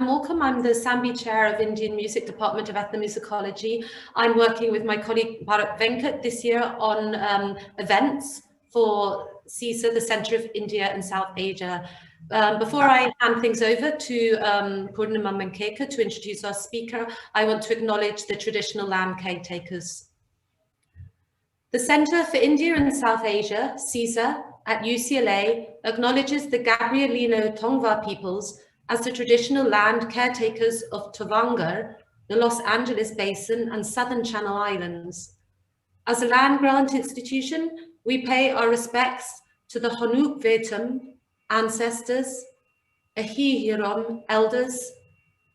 Morcom. I'm the Sambi Chair of Indian Music Department of Ethnomusicology. I'm working with my colleague Bharat Venkat this year on events for CISA, the Centre of India and South Asia. Before I hand things over to Purnima Mankekar to introduce our speaker, I want to acknowledge the traditional land caretakers. The Centre for India and South Asia, CISA, at UCLA acknowledges the Gabrielino Tongva peoples as the traditional land caretakers of Tavangar, the Los Angeles Basin and Southern Channel Islands. As a land grant institution, we pay our respects to the Honuk Vetum, ancestors, Ahi Hirom, elders,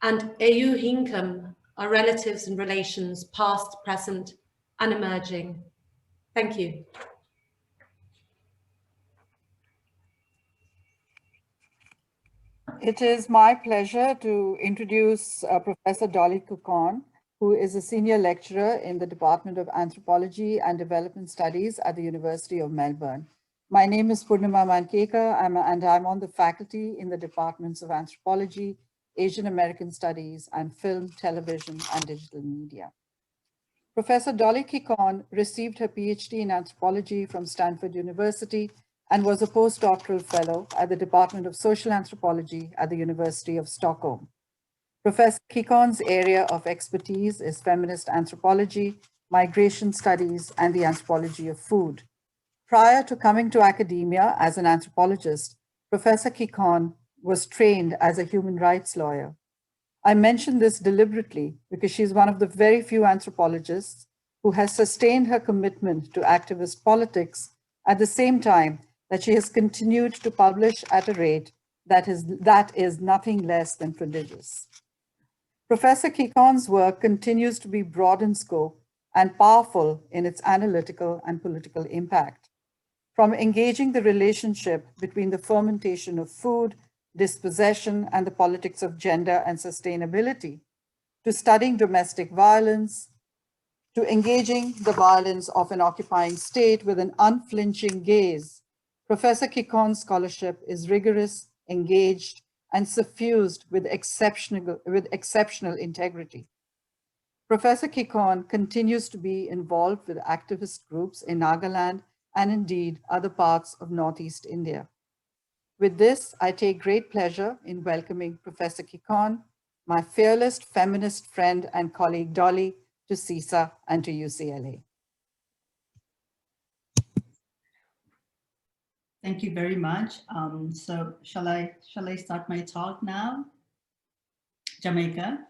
and Eyu Hinkam, our relatives and relations, past, present, and emerging. Thank you. It is my pleasure to introduce Professor Dolly Kikon, who is a senior lecturer in the Department of Anthropology and Development Studies at the University of Melbourne. My name is Purnima Mankekar, and I'm on the faculty in the Departments of Anthropology, Asian American Studies, and Film, Television, and Digital Media. Professor Dolly Kikon received her PhD in anthropology from Stanford University and was a postdoctoral fellow at the Department of Social Anthropology at the University of Stockholm. Professor Kikon's area of expertise is feminist anthropology, migration studies, and the anthropology of food. Prior to coming to academia as an anthropologist, Professor Kikon was trained as a human rights lawyer. I mention this deliberately because she's one of the very few anthropologists who has sustained her commitment to activist politics at the same time that she has continued to publish at a rate that is nothing less than prodigious. Professor Kikon's work continues to be broad in scope and powerful in its analytical and political impact. From engaging the relationship between the fermentation of food, dispossession, and the politics of gender and sustainability, to studying domestic violence, to engaging the violence of an occupying state with an unflinching gaze, Professor Kikon's scholarship is rigorous, engaged, and suffused with exceptional integrity. Professor Kikon continues to be involved with activist groups in Nagaland and indeed other parts of Northeast India. With this, I take great pleasure in welcoming Professor Kikon, my fearless feminist friend and colleague Dolly, to CISA and to UCLA. Thank you very much. So shall I start my talk now? Jamaica.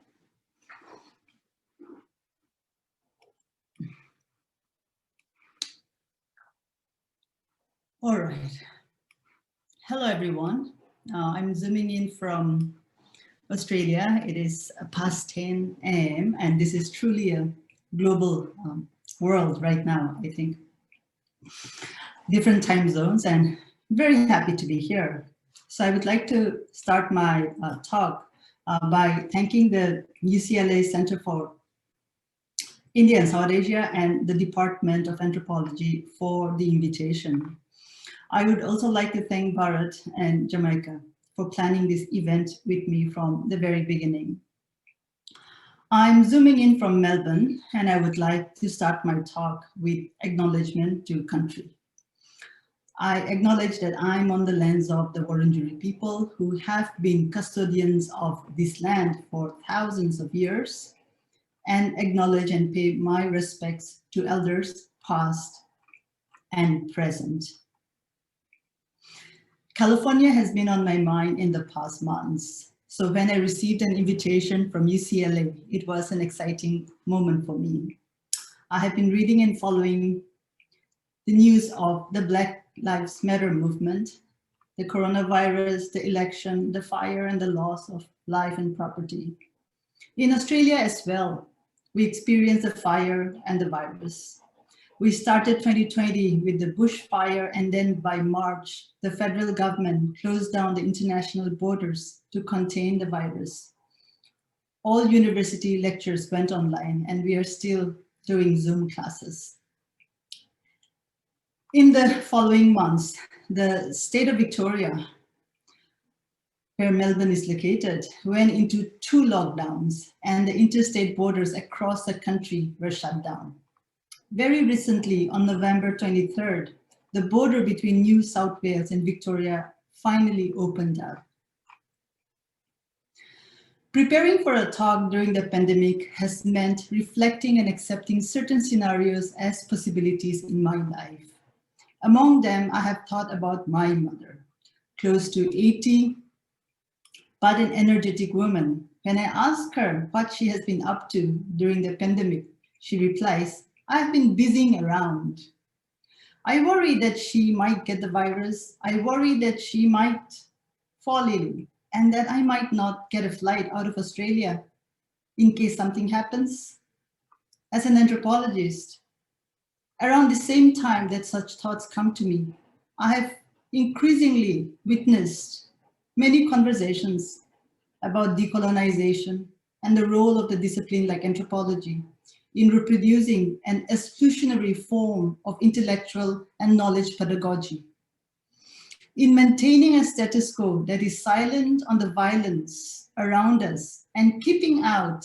All right. Hello, everyone. I'm zooming in from Australia. It is past 10 a.m. and this is truly a global world right now, I think. Different time zones, and very happy to be here. So I would like to start my talk by thanking the UCLA Center for India and South Asia and the Department of Anthropology for the invitation. I would also like to thank Bharat and Jamaica for planning this event with me from the very beginning. I'm zooming in from Melbourne, and I would like to start my talk with acknowledgement to country. I acknowledge that I'm on the lands of the Wurundjeri people who have been custodians of this land for thousands of years, and acknowledge and pay my respects to elders past and present. California has been on my mind in the past months. So when I received an invitation from UCLA, it was an exciting moment for me. I have been reading and following the news of the Black Lives Matter movement, the coronavirus, the election, the fire, and the loss of life and property. In Australia as well, we experienced the fire and the virus. We started 2020 with the bushfire, and then by March, the federal government closed down the international borders to contain the virus. All university lectures went online, and we are still doing Zoom classes. In the following months, the state of Victoria where Melbourne is located, went into 2 lockdowns, and the interstate borders across the country were shut down. Very recently, on November 23rd, the border between New South Wales and Victoria finally opened up. Preparing for a talk during the pandemic has meant reflecting and accepting certain scenarios as possibilities in my life. Among them, I have thought about my mother, close to 80, but an energetic woman. When I ask her what she has been up to during the pandemic, she replies, "I've been busying around. I worry that she might get the virus. I worry that she might fall ill and that I might not get a flight out of Australia in case something happens." As an anthropologist, around the same time that such thoughts come to me, I have increasingly witnessed many conversations about decolonization and the role of the discipline like anthropology in reproducing an exclusionary form of intellectual and knowledge pedagogy, in maintaining a status quo that is silent on the violence around us and keeping out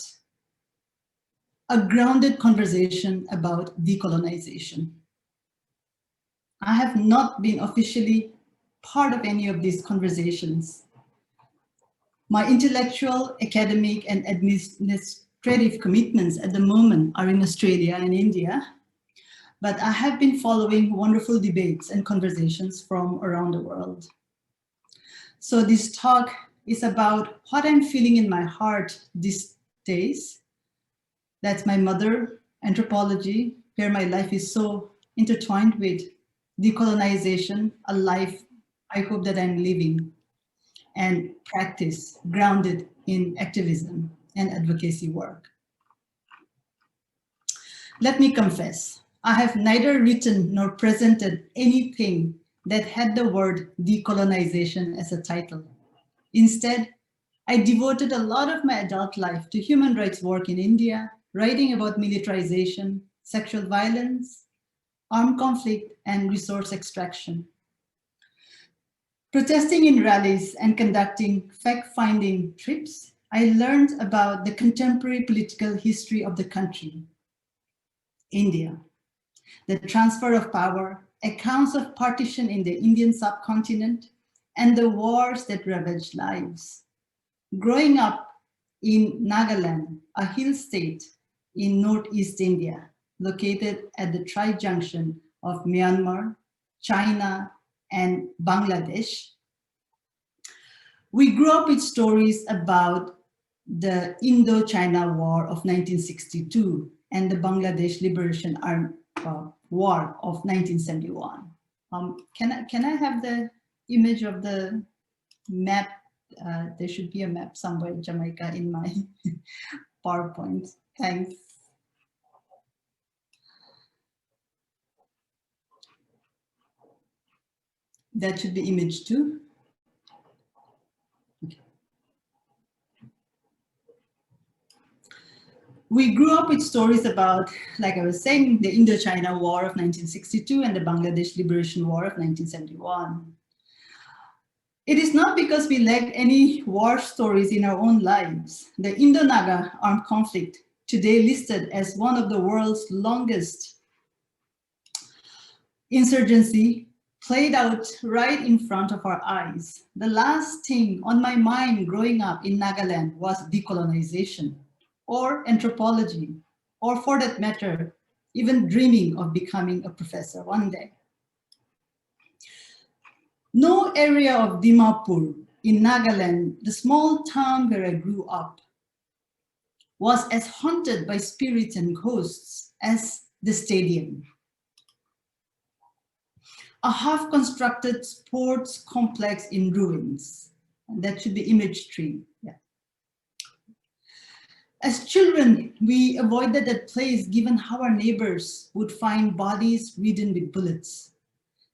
a grounded conversation about decolonization. I have not been officially part of any of these conversations. My intellectual, academic, and administrative commitments at the moment are in Australia and India, but I have been following wonderful debates and conversations from around the world. So this talk is about what I'm feeling in my heart these days. That's my mother, anthropology, where my life is so intertwined with decolonization, a life I hope that I'm living, and practice grounded in activism and advocacy work. Let me confess, I have neither written nor presented anything that had the word decolonization as a title. Instead, I devoted a lot of my adult life to human rights work in India, writing about militarization, sexual violence, armed conflict, and resource extraction. Protesting in rallies and conducting fact-finding trips, I learned about the contemporary political history of the country, India, the transfer of power, accounts of partition in the Indian subcontinent, and the wars that ravaged lives. Growing up in Nagaland, a hill state in northeast India, located at the tri-junction of Myanmar, China, and Bangladesh, we grew up with stories about the Indo-China War of 1962 and the Bangladesh Liberation War of 1971. Can I have the image of the map? There should be a map somewhere in Jamaica in my PowerPoint. Thanks. That should be image 2. Okay. We grew up with stories about, like I was saying, the Indo-China War of 1962 and the Bangladesh Liberation War of 1971. It is not because we lacked any war stories in our own lives. The Indo-Naga armed conflict, today listed as one of the world's longest insurgency, played out right in front of our eyes. The last thing on my mind growing up in Nagaland was decolonization or anthropology, or for that matter, even dreaming of becoming a professor one day. No area of Dimapur in Nagaland, the small town where I grew up, was as haunted by spirits and ghosts as the stadium. A half-constructed sports complex in ruins. And that should be image 3. Yeah. As children, we avoided that place given how our neighbors would find bodies ridden with bullets.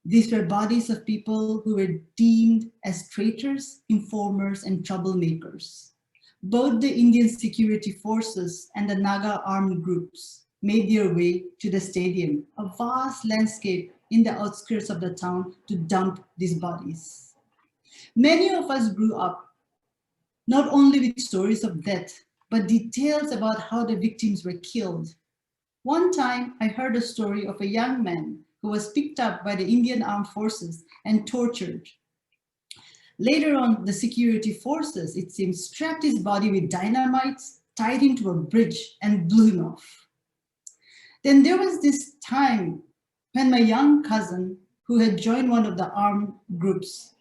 These were bodies of people who were deemed as traitors, informers, and troublemakers. Both the Indian security forces and the Naga armed groups made their way to the stadium, a vast landscape in the outskirts of the town, to dump these bodies. Many of us grew up not only with stories of death, but details about how the victims were killed. One time, I heard a story of a young man who was picked up by the Indian Armed Forces and tortured. Later on, the security forces, it seems, strapped his body with dynamites, tied him to a bridge, and blew him off. Then there was this time when my young cousin, who had joined one of the armed groups,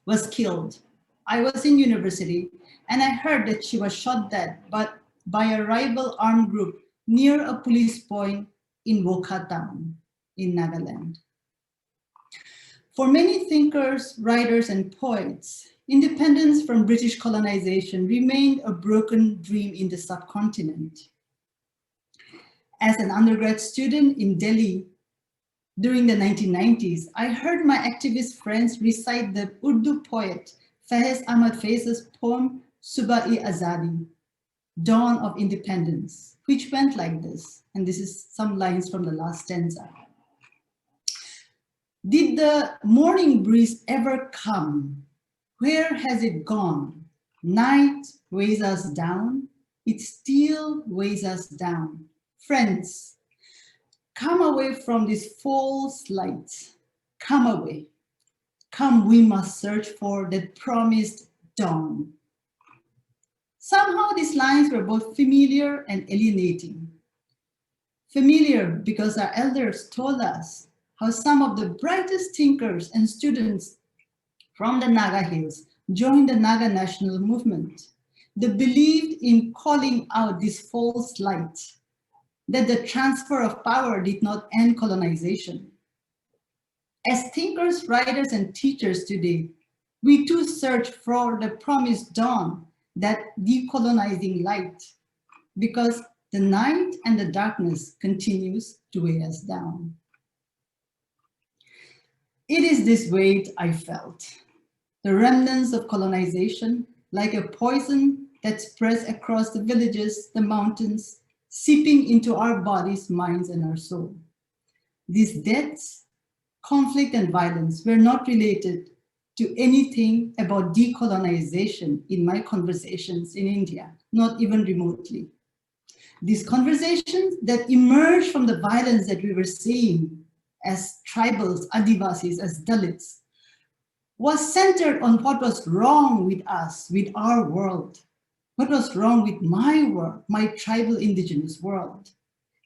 was killed. I was in university, and I heard that she was shot dead by a rival armed group near a police point in Wokha town in Nagaland. For many thinkers, writers, and poets, independence from British colonization remained a broken dream in the subcontinent. As an undergrad student in Delhi during the 1990s, I heard my activist friends recite the Urdu poet Faiz Ahmad Faiz's poem Subah-e Azadi, Dawn of Independence, which went like this, and this is some lines from the last stanza. Did the morning breeze ever come? Where has it gone? Night weighs us down. It still weighs us down. Friends, come away from this false light. Come away. Come, we must search for that promised dawn. Somehow these lines were both familiar and alienating. Familiar because our elders told us how some of the brightest thinkers and students from the Naga Hills joined the Naga national movement. They believed in calling out this false light, that the transfer of power did not end colonization. As thinkers, writers, and teachers today, we too search for the promised dawn, that decolonizing light, because the night and the darkness continues to weigh us down. It is this weight I felt, the remnants of colonization, like a poison that spreads across the villages, the mountains, seeping into our bodies, minds, and our soul. These deaths, conflict, and violence were not related to anything about decolonization in my conversations in India, not even remotely. These conversations that emerged from the violence that we were seeing as tribals, Adivasis, as Dalits, was centered on what was wrong with us, with our world, what was wrong with my world, my tribal indigenous world.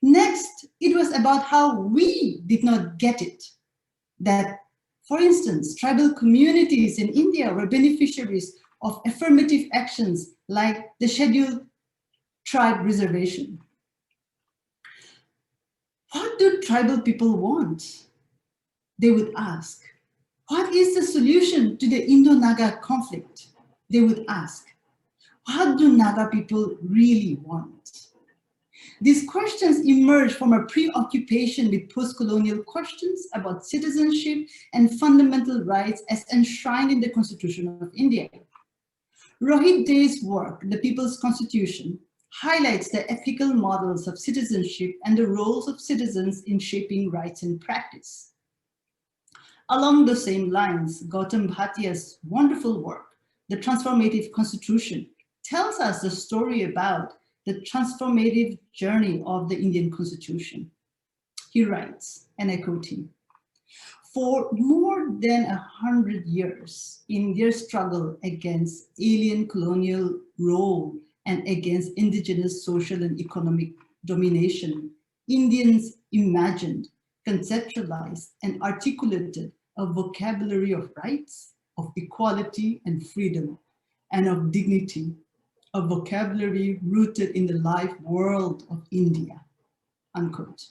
Next, it was about how we did not get it, that, for instance, tribal communities in India were beneficiaries of affirmative actions like the Scheduled Tribe Reservation. What do tribal people want? They would ask. What is the solution to the Indo-Naga conflict? They would ask. What do Naga people really want? These questions emerge from a preoccupation with post-colonial questions about citizenship and fundamental rights as enshrined in the Constitution of India. Rohit Dey's work, The People's Constitution, highlights the ethical models of citizenship and the roles of citizens in shaping rights and practice. Along the same lines, Gautam Bhatia's wonderful work, The Transformative Constitution, tells us the story about the transformative journey of the Indian Constitution. He writes, and I quote him, "For more than 100 years in their struggle against alien colonial rule and against indigenous social and economic domination, Indians imagined, conceptualized, and articulated a vocabulary of rights, of equality and freedom, and of dignity, a vocabulary rooted in the life world of India," unquote.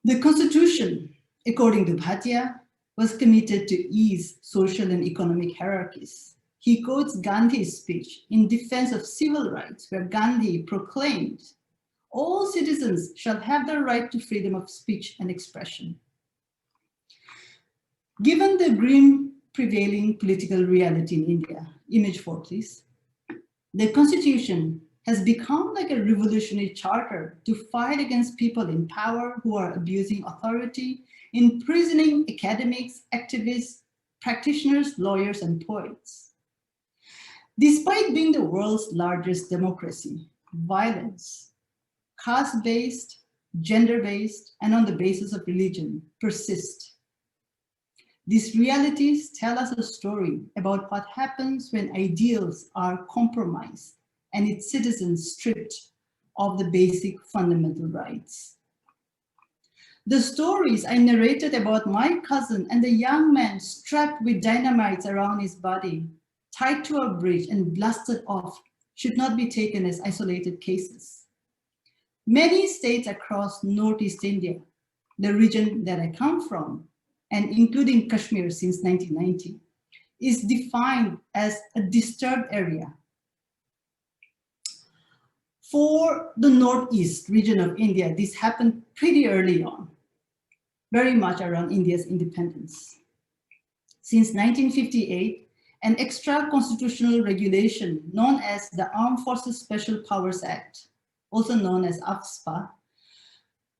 The Constitution, according to Bhatia, was committed to ease social and economic hierarchies. He quotes Gandhi's speech in defense of civil rights, where Gandhi proclaimed, "All citizens shall have the right to freedom of speech and expression." Given the grim prevailing political reality in India, image 4, please, the Constitution has become like a revolutionary charter to fight against people in power who are abusing authority, imprisoning academics, activists, practitioners, lawyers, and poets. Despite being the world's largest democracy, violence, caste-based, gender-based, and on the basis of religion persist. These realities tell us a story about what happens when ideals are compromised and its citizens stripped of the basic fundamental rights. The stories I narrated about my cousin and the young man strapped with dynamites around his body, tied to a bridge and blasted off, should not be taken as isolated cases. Many states across Northeast India, the region that I come from, and including Kashmir since 1990, is defined as a disturbed area. For the Northeast region of India, this happened pretty early on, very much around India's independence. Since 1958, an extra constitutional regulation known as the Armed Forces Special Powers Act, also known as AFSPA,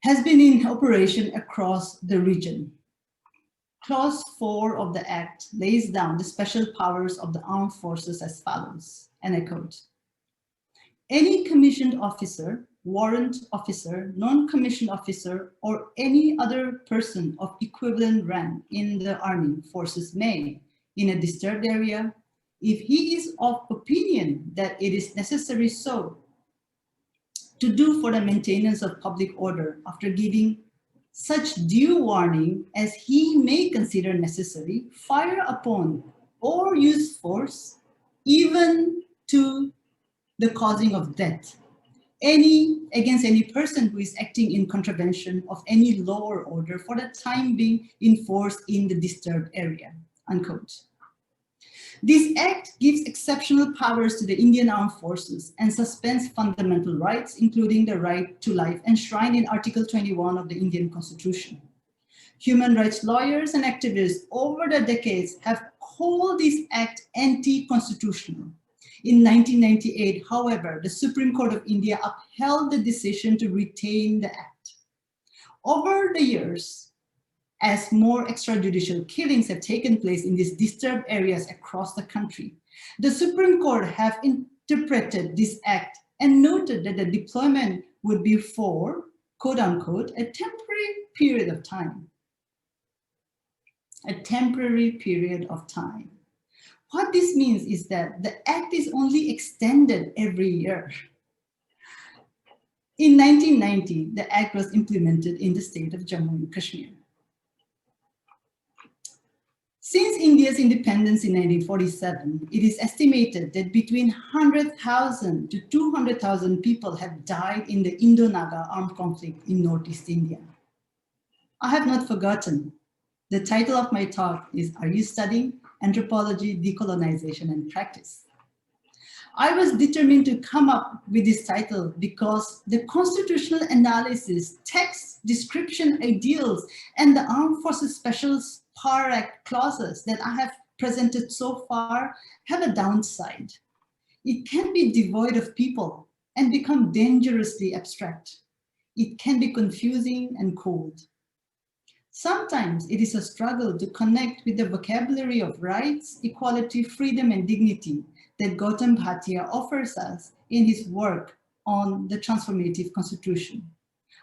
has been in operation across the region. Clause 4 of the Act lays down the special powers of the armed forces as follows, and I quote, "Any commissioned officer, warrant officer, non-commissioned officer, or any other person of equivalent rank in the army forces may, in a disturbed area, if he is of opinion that it is necessary so, to do for the maintenance of public order after giving such due warning as he may consider necessary, fire upon or use force, even to the causing of death, against any person who is acting in contravention of any law or order for the time being enforced in the disturbed area," unquote. This act gives exceptional powers to the Indian Armed Forces and suspends fundamental rights, including the right to life enshrined in Article 21 of the Indian Constitution. Human rights lawyers and activists over the decades have called this act anti-constitutional. In 1998, however, the Supreme Court of India upheld the decision to retain the act. Over the years, as more extrajudicial killings have taken place in these disturbed areas across the country, the Supreme Court have interpreted this act and noted that the deployment would be for, quote unquote, a temporary period of time. A temporary period of time. What this means is that the act is only extended every year. In 1990, the act was implemented in the state of Jammu and Kashmir. Since India's independence in 1947, it is estimated that between 100,000 to 200,000 people have died in the Indo-Naga armed conflict in Northeast India. I have not forgotten. The title of my talk is, "Are You Studying Anthropology, Decolonization, and Practice?" I was determined to come up with this title because the constitutional analysis, text, description, ideals, and the Armed Forces Special Power Act clauses that I have presented so far have a downside. It can be devoid of people and become dangerously abstract. It can be confusing and cold. Sometimes it is a struggle to connect with the vocabulary of rights, equality, freedom, and dignity that Gautam Bhatia offers us in his work on the transformative constitution.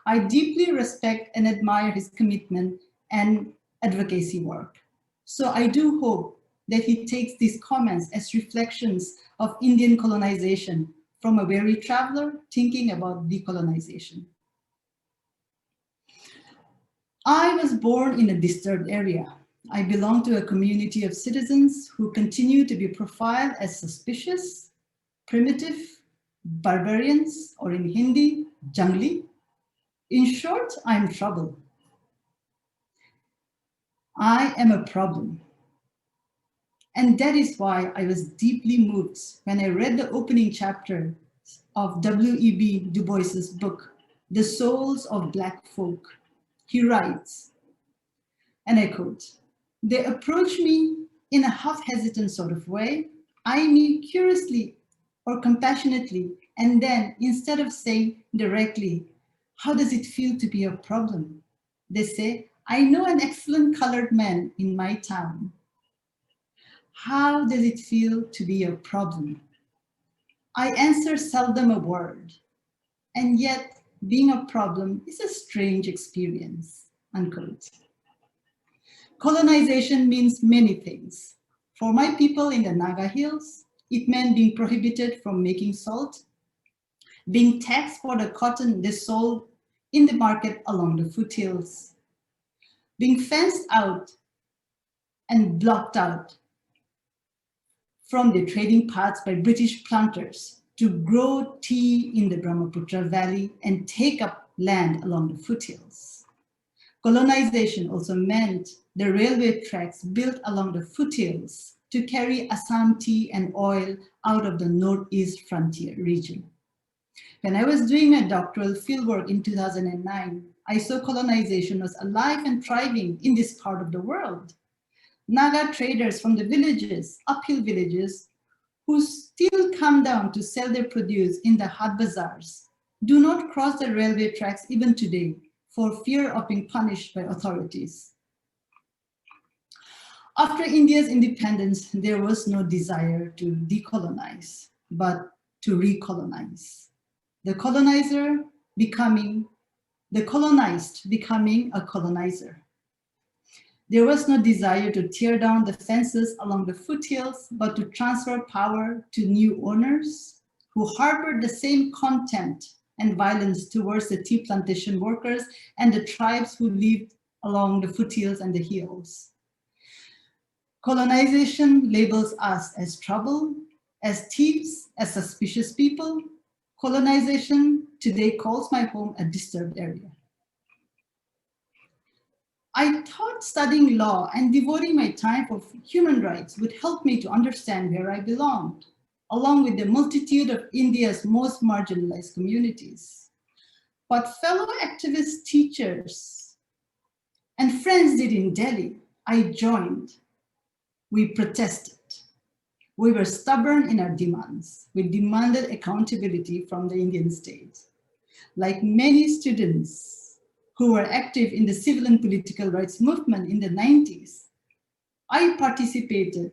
I deeply respect and admire his commitment and advocacy work. So I do hope that he takes these comments as reflections of Indian colonization from a weary traveler thinking about decolonization. I was born in a disturbed area. I belong to a community of citizens who continue to be profiled as suspicious, primitive, barbarians, or in Hindi, jungli. In short, I'm trouble. I am a problem. And that is why I was deeply moved when I read the opening chapter of W.E.B. Du Bois's book, The Souls of Black Folk. He writes, and I quote, "They approach me in a half-hesitant sort of way, eye me curiously or compassionately, and then instead of saying directly, 'How does it feel to be a problem?' they say, 'I know an excellent colored man in my town. How does it feel to be a problem? I answer seldom a word, and yet being a problem is a strange experience, unquote. Colonization means many things. For my people in the Naga Hills, it meant being prohibited from making salt, being taxed for the cotton they sold in the market along the foothills, being fenced out and blocked out from the trading paths by British planters to grow tea in the Brahmaputra Valley and take up land along the foothills. Colonization also meant the railway tracks built along the foothills to carry Assam tea and oil out of the northeast frontier region. When I was doing my doctoral fieldwork in 2009, I saw colonization was alive and thriving in this part of the world. Naga traders from the villages, uphill villages, who still come down to sell their produce in the Hat bazaars, do not cross the railway tracks even today for fear of being punished by authorities. After India's independence, there was no desire to decolonize, but to recolonize. The colonized becoming a colonizer. There was no desire to tear down the fences along the foothills, but to transfer power to new owners who harbored the same contempt and violence towards the tea plantation workers and the tribes who lived along the foothills and the hills. Colonization labels us as trouble, as thieves, as suspicious people. Colonization today calls my home a disturbed area. I thought studying law and devoting my time for human rights would help me to understand where I belonged, along with the multitude of India's most marginalized communities. What fellow activists, teachers, and friends did in Delhi, I joined. We protested. We were stubborn in our demands. We demanded accountability from the Indian state. Like many students who were active in the civil and political rights movement in the 90s, I participated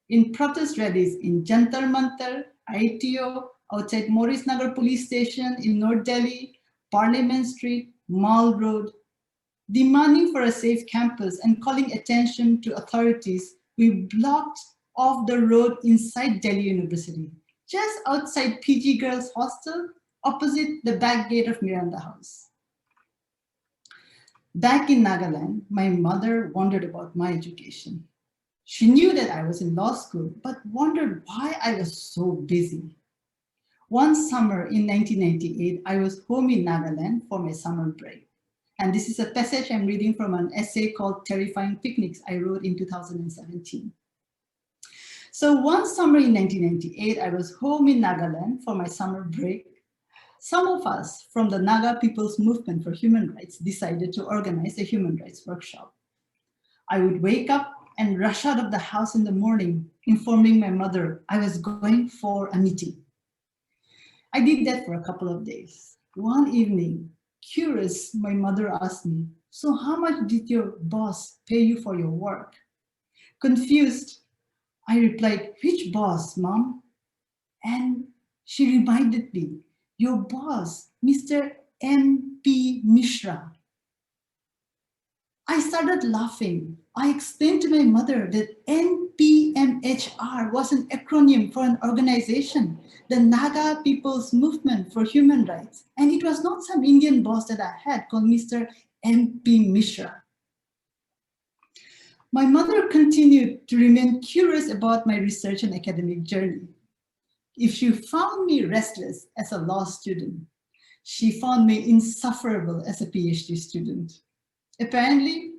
in protest rallies in Jantar Mantar, ITO, outside Maurice Nagar police station in North Delhi, Parliament Street, Mall Road, demanding for a safe campus and calling attention to authorities. We blocked off the road inside Delhi University, just outside PG Girls Hostel, opposite the back gate of Miranda House. Back in Nagaland, my mother wondered about my education. She knew that I was in law school, but wondered why I was so busy. One summer in 1998, I was home in Nagaland for my summer break. And this is a passage I'm reading from an essay called Terrifying Picnics I wrote in 2017. So one summer in 1998, I was home in Nagaland for my summer break. Some of us from the Naga People's Movement for Human Rights decided to organize a human rights workshop. I would wake up and rush out of the house in the morning, informing my mother I was going for a meeting. I did that for a couple of days. One evening, curious, my mother asked me, "So how much did your boss pay you for your work?" Confused, I replied, "Which boss, Mom?" And she reminded me, "Your boss, Mr. M.P. Mishra." I started laughing. I explained to my mother that NPMHR was an acronym for an organization, the Naga People's Movement for Human Rights. And it was not some Indian boss that I had called Mr. M.P. Mishra. My mother continued to remain curious about my research and academic journey. If she found me restless as a law student, she found me insufferable as a PhD student. Apparently,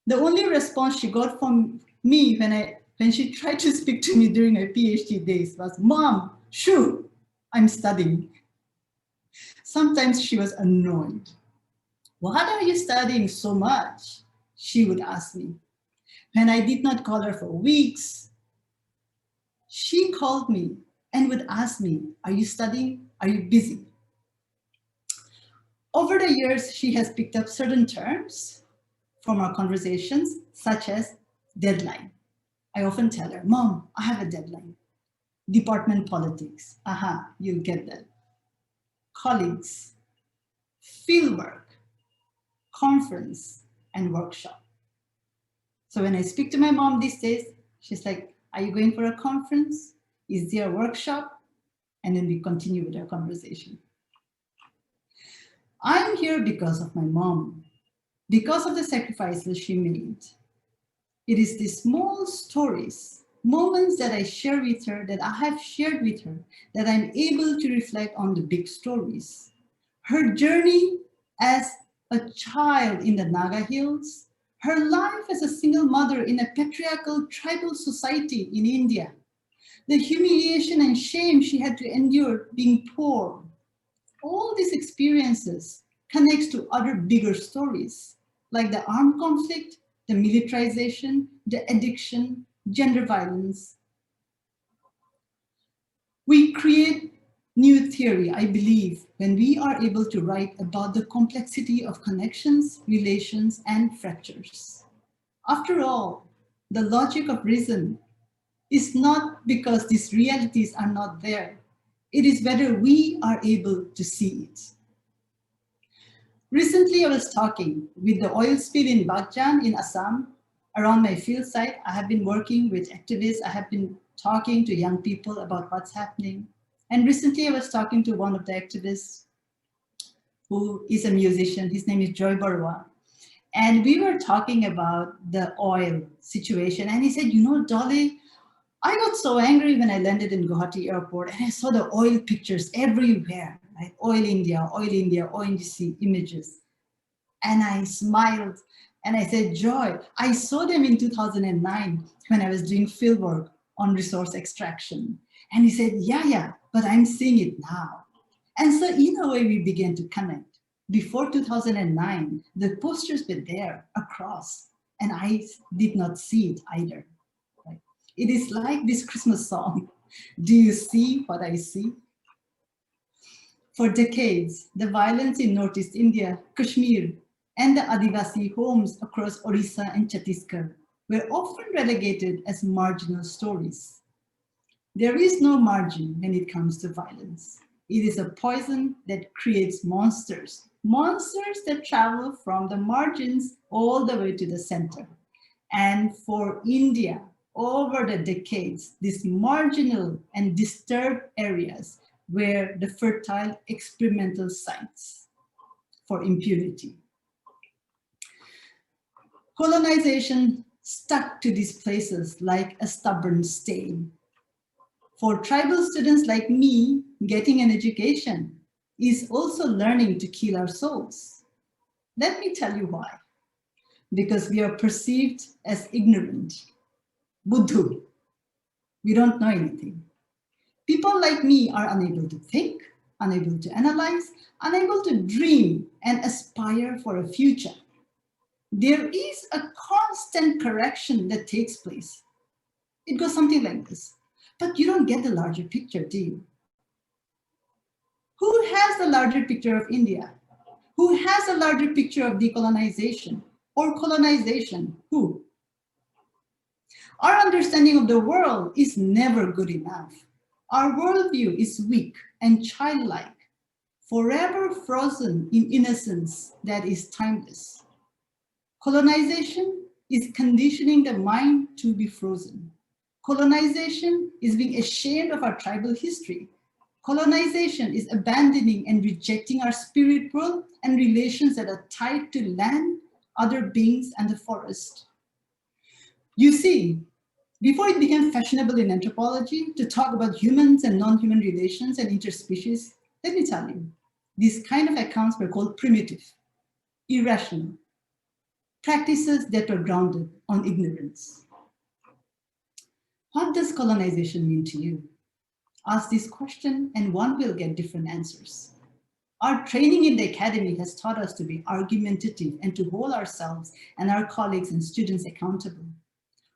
the only response she got from me when she tried to speak to me during my PhD days was, "Mom, shoo, I'm studying." Sometimes she was annoyed. "What are you studying so much?" she would ask me. When I did not call her for weeks, she called me and would ask me, "Are you studying? Are you busy?" Over the years, she has picked up certain terms from our conversations, such as deadline. I often tell her, Mom, I have a deadline. Department politics, you'll get that. Colleagues, fieldwork, conference, and workshop. So when I speak to my mom these days, she's like, are you going for a conference? Is there a workshop? And then we continue with our conversation. I'm here because of my mom, because of the sacrifices she made. It is these small stories, moments that I share with her, that I have shared with her, that I'm able to reflect on the big stories. Her journey as a child in the Naga Hills, her life as a single mother in a patriarchal tribal society in India, the humiliation and shame she had to endure being poor. All these experiences connects to other bigger stories, like the armed conflict, the militarization, the addiction, gender violence. We create new theory, I believe, when we are able to write about the complexity of connections, relations, and fractures. After all, the logic of reason is not because these realities are not there. It is whether we are able to see it. Recently, I was talking with the oil spill in Bagjan in Assam. Around my field site, I have been working with activists. I have been talking to young people about what's happening. And recently, I was talking to one of the activists who is a musician. His name is Joy Barwa. And we were talking about the oil situation. And he said, you know, Dolly, I got so angry when I landed in Guwahati airport and I saw the oil pictures everywhere, right? Oil India, ONGC images. And I smiled and I said, Joy, I saw them in 2009 when I was doing field work on resource extraction. And he said, yeah, but I'm seeing it now. And so in a way we began to connect. Before 2009, the posters were there across and I did not see it either. Right? It is like this Christmas song. Do you see what I see? For decades, the violence in Northeast India, Kashmir, and the Adivasi homes across Orissa and Chhattisgarh were often relegated as marginal stories. There is no margin when it comes to violence. It is a poison that creates monsters, monsters that travel from the margins all the way to the center. And for India, over the decades, these marginal and disturbed areas were the fertile experimental sites for impunity. Colonization stuck to these places like a stubborn stain. For tribal students like me, getting an education is also learning to kill our souls. Let me tell you why. Because we are perceived as ignorant, buddhu. We don't know anything. People like me are unable to think, unable to analyze, unable to dream and aspire for a future. There is a constant correction that takes place. It goes something like this, but you don't get the larger picture, do you? Who has the larger picture of India? Who has a larger picture of decolonization or colonization? Who? Our understanding of the world is never good enough. Our worldview is weak and childlike, forever frozen in innocence that is timeless. Colonization is conditioning the mind to be frozen. Colonization is being ashamed of our tribal history. Colonization is abandoning and rejecting our spirit world and relations that are tied to land, other beings, and the forest. You see, before it became fashionable in anthropology to talk about humans and non-human relations and interspecies, let me tell you, these kind of accounts were called primitive, irrational, practices that were grounded on ignorance. What does colonization mean to you? Ask this question and one will get different answers. Our training in the academy has taught us to be argumentative and to hold ourselves and our colleagues and students accountable.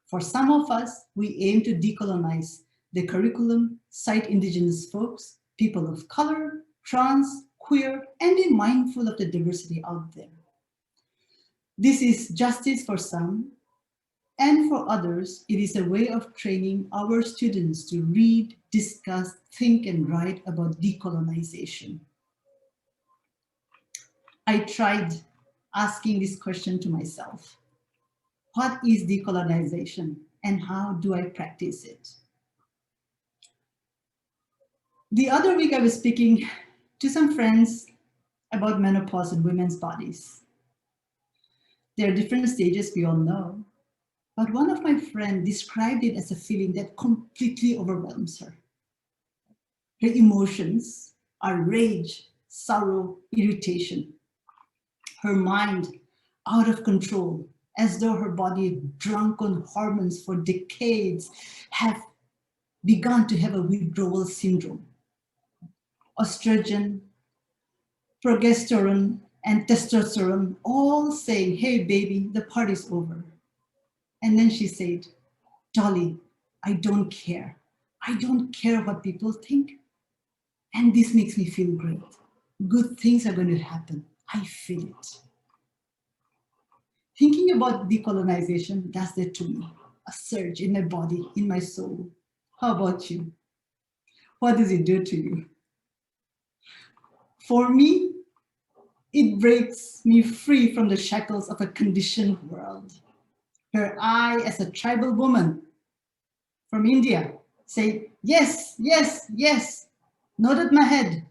For some of us, we aim to decolonize the curriculum, cite indigenous folks, people of color, trans, queer, and be mindful of the diversity out there. This is justice for some, And for others, it is a way of training our students to read, discuss, think, and write about decolonization. I tried asking this question to myself. What is decolonization and how do I practice it? The other week I was speaking to some friends about menopause and women's bodies. There are different stages, we all know, but one of my friends described it as a feeling that completely overwhelms her. Her emotions are rage, sorrow, irritation. Her mind out of control, as though her body, drunk on hormones for decades, have begun to have a withdrawal syndrome. Estrogen, progesterone, and testosterone all saying, hey baby, the party's over. And then she said, Dolly, I don't care. I don't care what people think. And this makes me feel great. Good things are going to happen. I feel it. Thinking about decolonization does that to me. A surge in my body, in my soul. How about you? What does it do to you? For me, it breaks me free from the shackles of a conditioned world. Her I, as a tribal woman from India, said, yes, yes, yes, nodded my head.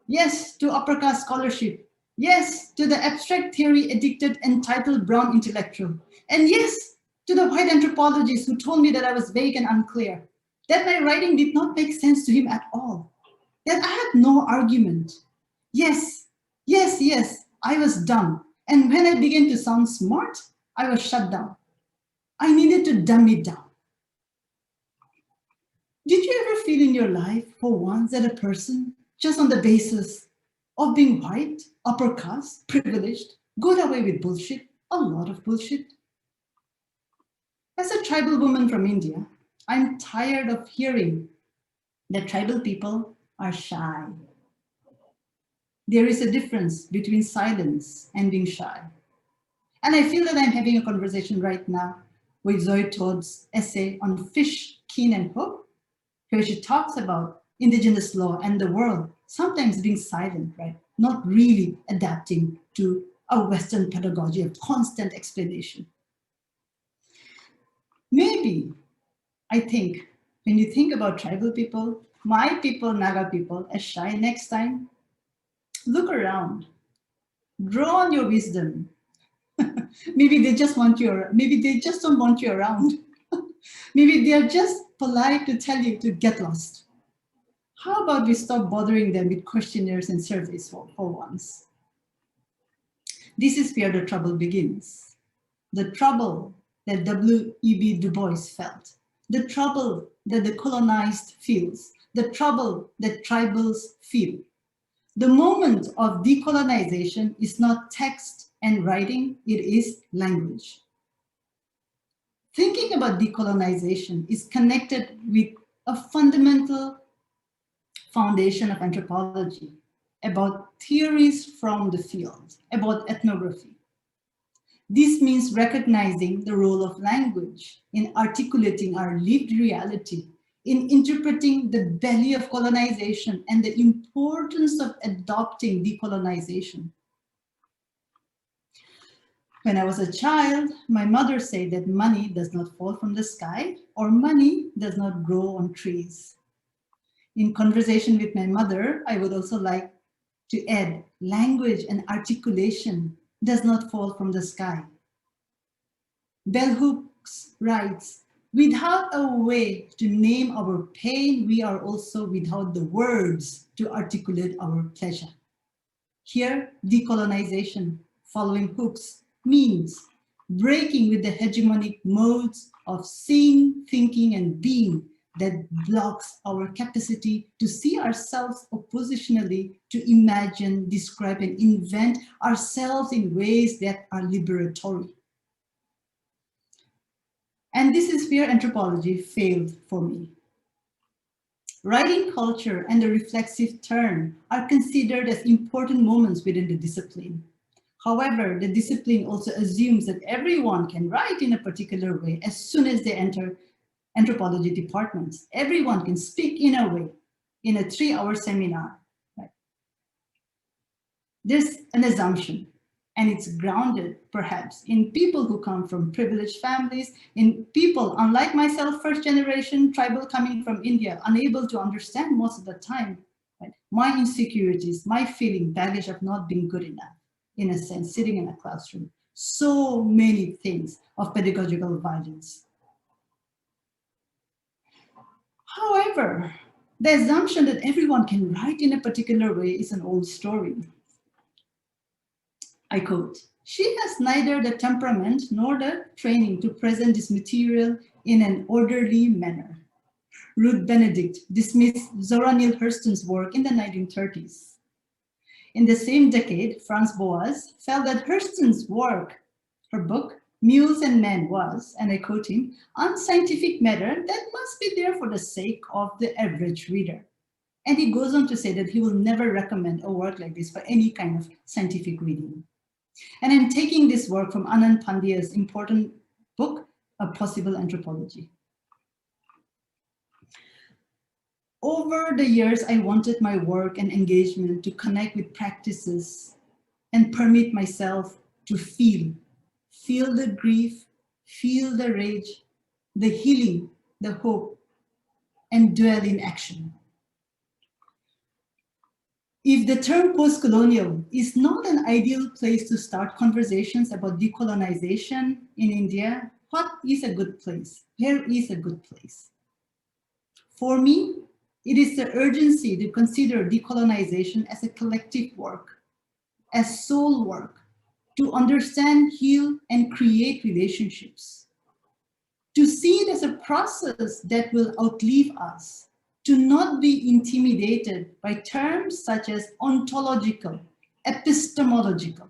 Yes to upper caste scholarship. Yes to the abstract theory addicted entitled brown intellectual. And yes to the white anthropologist who told me that I was vague and unclear, that my writing did not make sense to him at all, that I had no argument. Yes, yes, yes, I was dumb. And when I began to sound smart, I was shut down. I needed to dumb it down. Did you ever feel in your life for once that a person, just on the basis of being white, upper caste, privileged, got away with bullshit, a lot of bullshit? As a tribal woman from India, I'm tired of hearing that tribal people are shy. There is a difference between silence and being shy. And I feel that I'm having a conversation right now with Zoe Todd's essay on Fish, Keen, and Hook, where she talks about indigenous law and the world sometimes being silent, right? Not really adapting to a Western pedagogy of constant explanation. Maybe, I think, when you think about tribal people, my people, Naga people, as shy next time, look around, draw on your wisdom. Maybe they just want you, maybe they just don't want you around. Maybe they're just polite to tell you to get lost. How about we stop bothering them with questionnaires and surveys for once? This is where the trouble begins. The trouble that W.E.B. Du Bois felt, the trouble that the colonized feels, the trouble that tribals feel. The moment of decolonization is not text and writing, it is language. Thinking about decolonization is connected with a fundamental foundation of anthropology, about theories from the field, about ethnography. This means recognizing the role of language in articulating our lived reality, in interpreting the belly of colonization and the importance of adopting decolonization. When I was a child, my mother said that money does not fall from the sky or money does not grow on trees. In conversation with my mother, I would also like to add language and articulation does not fall from the sky. Bell Hooks writes, without a way to name our pain, we are also without the words to articulate our pleasure. Here, decolonization, following Hooks, means breaking with the hegemonic modes of seeing, thinking, and being that blocks our capacity to see ourselves oppositionally, to imagine, describe, and invent ourselves in ways that are liberatory. And this is where anthropology failed for me. Writing culture and the reflexive turn are considered as important moments within the discipline. However, the discipline also assumes that everyone can write in a particular way as soon as they enter anthropology departments. Everyone can speak in a way in a 3-hour seminar. Right? There's an assumption, and it's grounded perhaps in people who come from privileged families, in people, unlike myself, first generation tribal coming from India, unable to understand most of the time, right? My insecurities, my feeling, baggage of not being good enough, in a sense, sitting in a classroom. So many things of pedagogical violence. However, the assumption that everyone can write in a particular way is an old story. I quote, "She has neither the temperament nor the training to present this material in an orderly manner." Ruth Benedict dismissed Zora Neale Hurston's work in the 1930s. In the same decade, Franz Boas felt that Hurston's work, her book, Mules and Men, was, and I quote him, "unscientific matter that must be there for the sake of the average reader." And he goes on to say that he will never recommend a work like this for any kind of scientific reading. And I'm taking this work from Anand Pandya's important book, A Possible Anthropology. Over the years, I wanted my work and engagement to connect with practices and permit myself to feel the grief, feel the rage, the healing, the hope, and dwell in action. If the term post-colonial is not an ideal place to start conversations about decolonization in India, what is a good place? Where is a good place? For me, it is the urgency to consider decolonization as a collective work, as soul work, to understand, heal, and create relationships. To see it as a process that will outlive us, to not be intimidated by terms such as ontological, epistemological.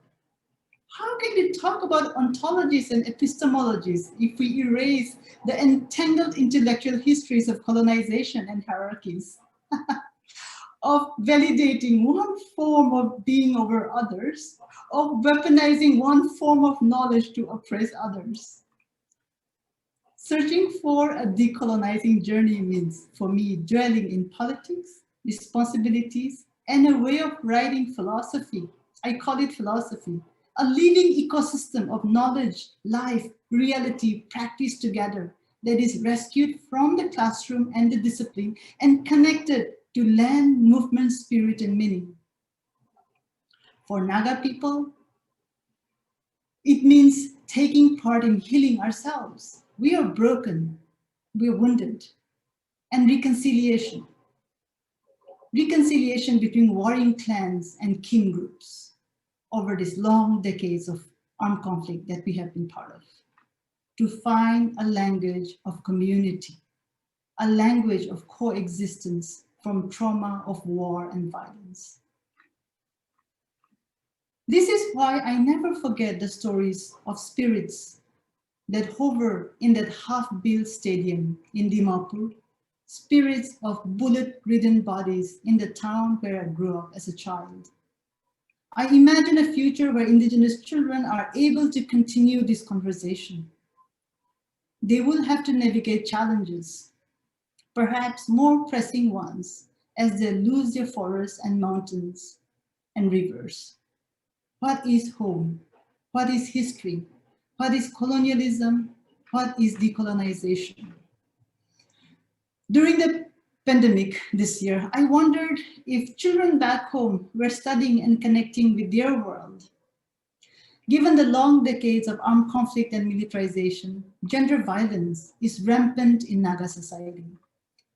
How can we talk about ontologies and epistemologies if we erase the entangled intellectual histories of colonization and hierarchies, of validating one form of being over others, of weaponizing one form of knowledge to oppress others? Searching for a decolonizing journey means, for me, dwelling in politics, responsibilities, and a way of writing philosophy. I call it philosophy, a living ecosystem of knowledge, life, reality, practice together that is rescued from the classroom and the discipline and connected to land, movement, spirit, and meaning. For Naga people, it means taking part in healing ourselves. We are broken, we are wounded, and reconciliation. Reconciliation between warring clans and kin groups over these long decades of armed conflict that we have been part of. To find a language of community, a language of coexistence from trauma of war and violence. This is why I never forget the stories of spirits that hover in that half-built stadium in Dimapur, spirits of bullet-ridden bodies in the town where I grew up as a child. I imagine a future where Indigenous children are able to continue this conversation. They will have to navigate challenges, perhaps more pressing ones, as they lose their forests and mountains and rivers. What is home? What is history? What is colonialism? What is decolonization? During the pandemic this year, I wondered if children back home were studying and connecting with their world. Given the long decades of armed conflict and militarization, gender violence is rampant in Naga society.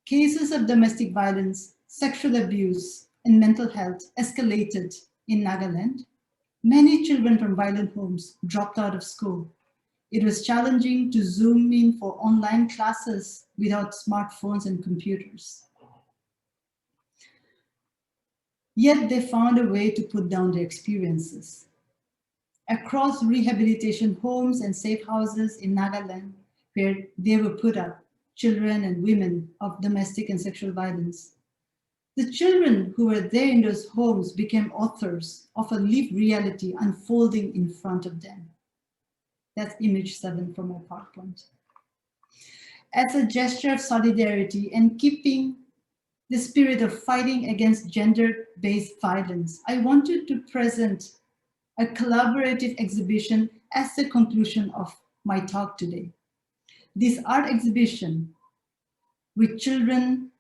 Cases of domestic violence, sexual abuse, and mental health escalated in Nagaland. Many children from violent homes dropped out of school. It was challenging to Zoom in for online classes without smartphones and computers. Yet they found a way to put down their experiences. Across rehabilitation homes and safe houses in Nagaland, where they were put up, children and women of domestic and sexual violence, The children who were there in those homes became authors of a lived reality unfolding in front of them. That's image 7 from our PowerPoint. As a gesture of solidarity and keeping the spirit of fighting against gender-based violence, I wanted to present a collaborative exhibition as the conclusion of my talk today. This art exhibition with children,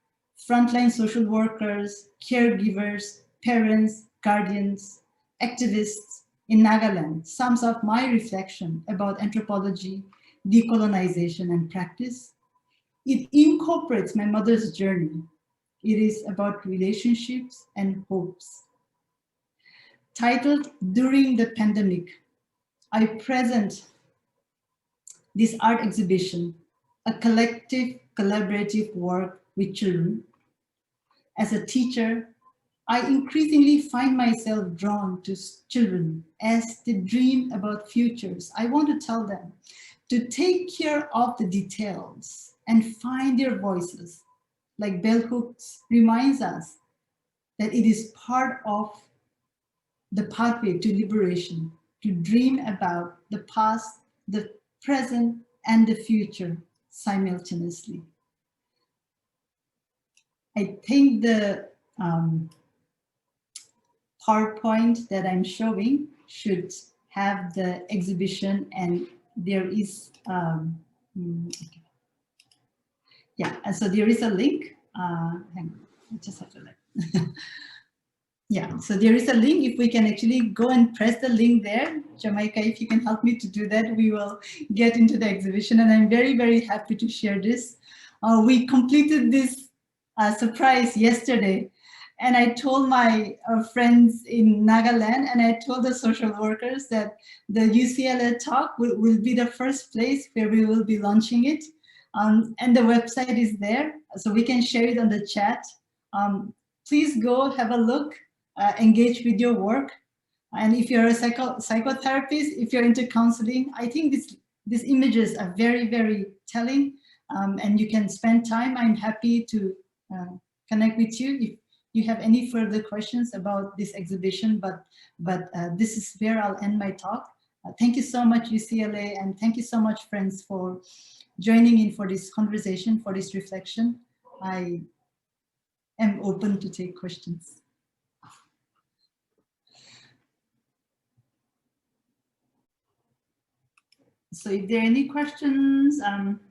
frontline social workers, caregivers, parents, guardians, activists in Nagaland sums up my reflection about anthropology, decolonization, and practice. It incorporates my mother's journey. It is about relationships and hopes. Titled During the Pandemic, I present this art exhibition, a collective, collaborative work with children. As a teacher, I increasingly find myself drawn to children as they dream about futures. I want to tell them to take care of the details and find their voices. Like bell hooks reminds us that it is part of the pathway to liberation, to dream about the past, the present, and the future simultaneously. I think the PowerPoint that I'm showing should have the exhibition, and there is, yeah, and so there is a link. Hang on, I just have to like, yeah, so there is a link. If we can actually go and press the link there, Jamaica, if you can help me to do that, we will get into the exhibition. And I'm very, very happy to share this. We completed this surprise yesterday. And I told my friends in Nagaland, and I told the social workers that the UCLA talk will be the first place where we will be launching it. And the website is there, so we can share it on the chat. Please go have a look, engage with your work. And if you're a psychotherapist, if you're into counseling, I think these images are very, very telling, and you can spend time. I'm happy to connect with you if you have any further questions about this exhibition, but this is where I'll end my talk. Thank you so much, UCLA, and thank you so much, friends, for joining in for this conversation, for this reflection. I am open to take questions. So if there are any questions,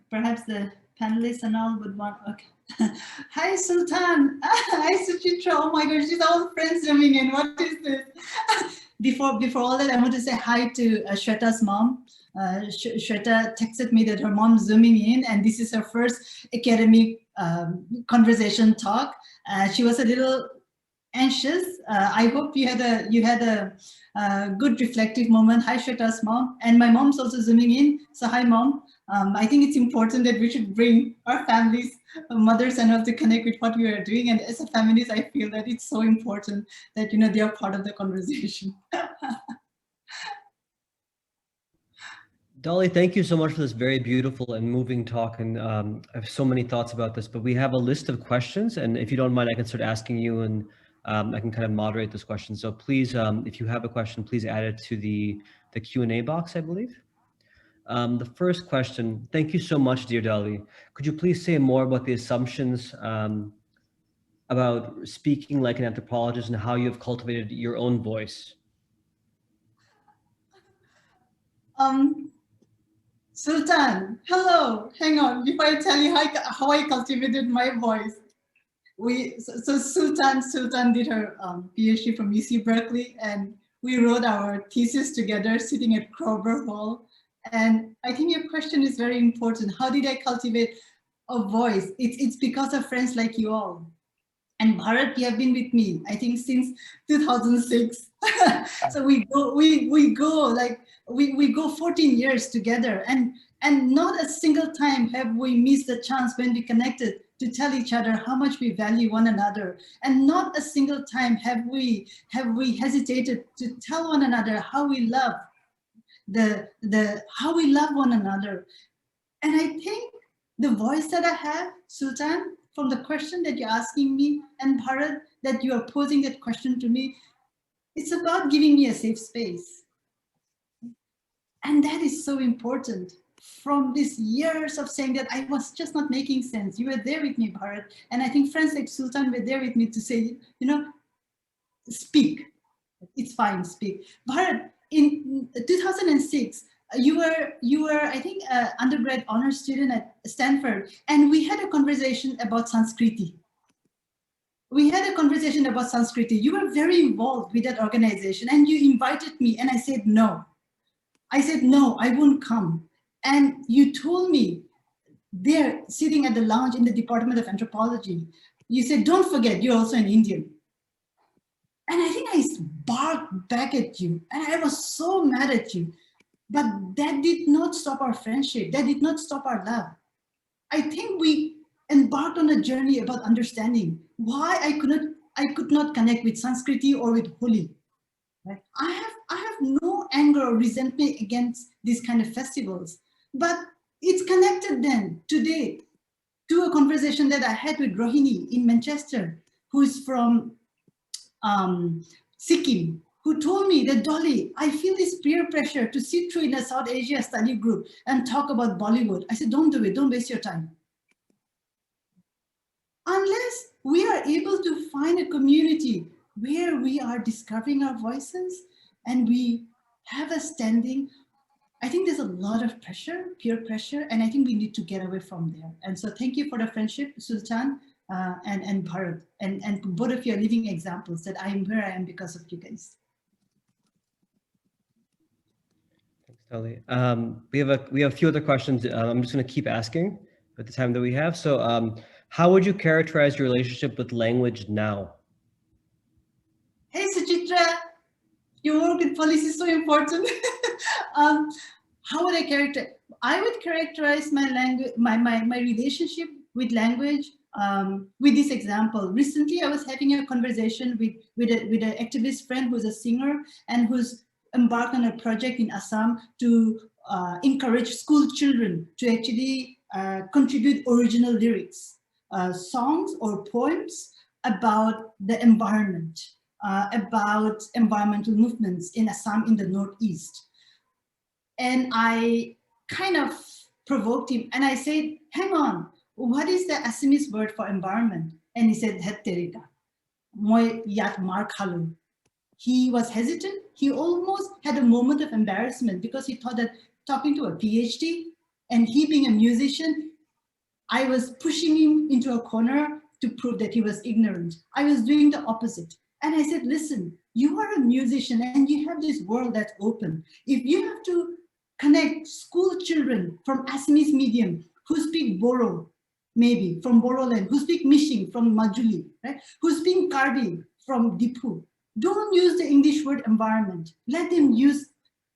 perhaps the panelists and all would want, okay. Hi, Sultan. Hi, Suchitra. Oh my gosh, these are all friends coming in. What is this? Before all that, I want to say hi to Shweta's mom. Shweta texted me that her mom's zooming in, and this is her first academic conversation talk. She was a little anxious. I hope you had a good reflective moment. Hi, Shweta's mom. And my mom's also zooming in. So hi, mom. I think it's important that we should bring our families, mothers and all, to connect with what we are doing. And as a feminist, I feel that it's so important that, you know, they are part of the conversation. Dolly, thank you so much for this very beautiful and moving talk. And I have so many thoughts about this, but we have a list of questions. And if you don't mind, I can start asking you, and I can kind of moderate those questions. So please, if you have a question, please add it to the Q&A box, I believe. The first question, thank you so much, dear Dolly. Could you please say more about the assumptions about speaking like an anthropologist and how you have cultivated your own voice? Sultan, hello, hang on, before I tell you how I cultivated my voice. So Sultan did her PhD from UC Berkeley, and we wrote our thesis together sitting at Kroeber Hall. And I think your question is very important. How did I cultivate a voice? It's because of friends like you all. And Bharat, you have been with me, I think, since 2006. So we go 14 years together, and not a single time have we missed the chance when we connected to tell each other how much we value one another. And not a single time have we hesitated to tell one another how we love how we love one another. And I think the voice that I have, Sultan, from the question that you're asking me, and Bharat, that you are posing that question to me, it's about giving me a safe space. And that is so important. From these years of saying that I was just not making sense, you were there with me, Bharat. And I think friends like Sultan were there with me to say, you know, speak. It's fine, speak. Bharat, in 2006, you were I think an undergrad honors student at Stanford, and we had a conversation about Sanskriti. We had a conversation about Sanskriti. You were very involved with that organization, and you invited me, and I said no. I said no, I won't come. And you told me there, sitting at the lounge in the Department of Anthropology, you said, don't forget, you're also an Indian. And I think I barked back at you, and I was so mad at you. But that did not stop our friendship. That did not stop our love. I think we embarked on a journey about understanding why I could not connect with Sanskriti or with Holi. Right? I have no anger or resentment against these kind of festivals, but it's connected then today to a conversation that I had with Rohini in Manchester, who is from Sikkim, who told me that, Dolly, I feel this peer pressure to sit through in a South Asia study group and talk about Bollywood. I said, don't do it, don't waste your time. Unless we are able to find a community where we are discovering our voices and we have a standing, I think there's a lot of pressure, peer pressure, and I think we need to get away from there. And so thank you for the friendship, Sultan and Bharat, and both of you are living examples that I am where I am because of you guys. Thanks, Dolly. We have a few other questions. I'm just going to keep asking with the time that we have. So how would you characterize your relationship with language now? Hey, Suchitra, your work with policy is so important. How would I characterize? I would characterize my language, my relationship with language with this example. Recently, I was having a conversation with an activist friend who's a singer and who's embarked on a project in Assam to encourage school children to actually contribute original lyrics, songs or poems about the environment, about environmental movements in Assam in the Northeast. And I kind of provoked him and I said, hang on, what is the Assamese word for environment? And he said, Hetterika, moi yat mar khalu. He was hesitant. He almost had a moment of embarrassment because he thought that talking to a PhD and he being a musician, I was pushing him into a corner to prove that he was ignorant. I was doing the opposite. And I said, listen, you are a musician and you have this world that's open. If you have to connect school children from Assamese medium who speak Boro, maybe from Boroland, who speak Mishing from Majuli, right? Who speak Karbi from Dipu, don't use the English word environment. Let them use